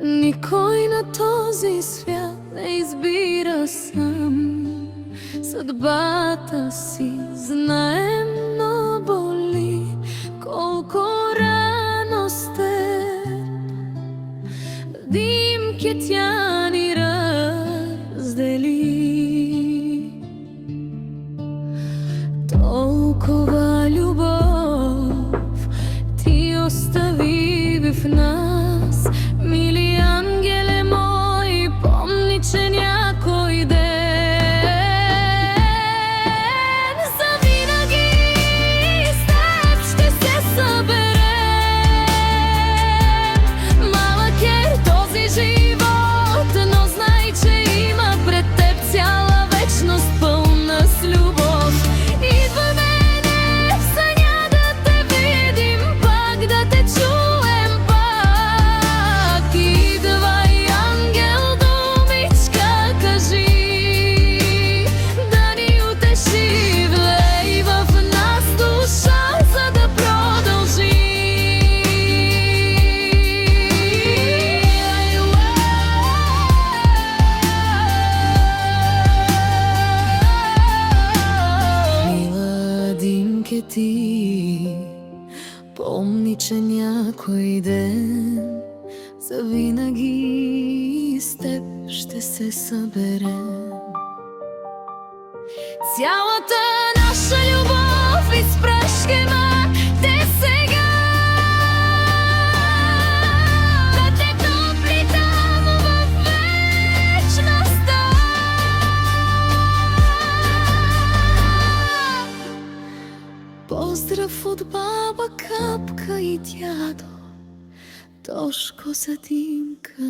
Никой на този свят не избира сам съдбата си. Знаем, но боли колко рано сте. Димки тя ни раздели. Толкова любов ти остави в нас, мили ангеле мой, помни, че някой ден завинаги с теб ще се съберем. Малък е този живот, но знай, че има пред теб цяла вечност, пълна с любов. Идваме не в съня да те видим, пак да те чуем пак. Идвай, ангел, думичка кажи, да ни утеши, влей в нас душа, за да продължи. Мила димке ти, помни, че някой ден завинаги с теб ще се съберем. Цялата наша любов изпращаме те сега. Да те топли там във вечността. Поздрав от баба Капка и дядо Тошко за Димка.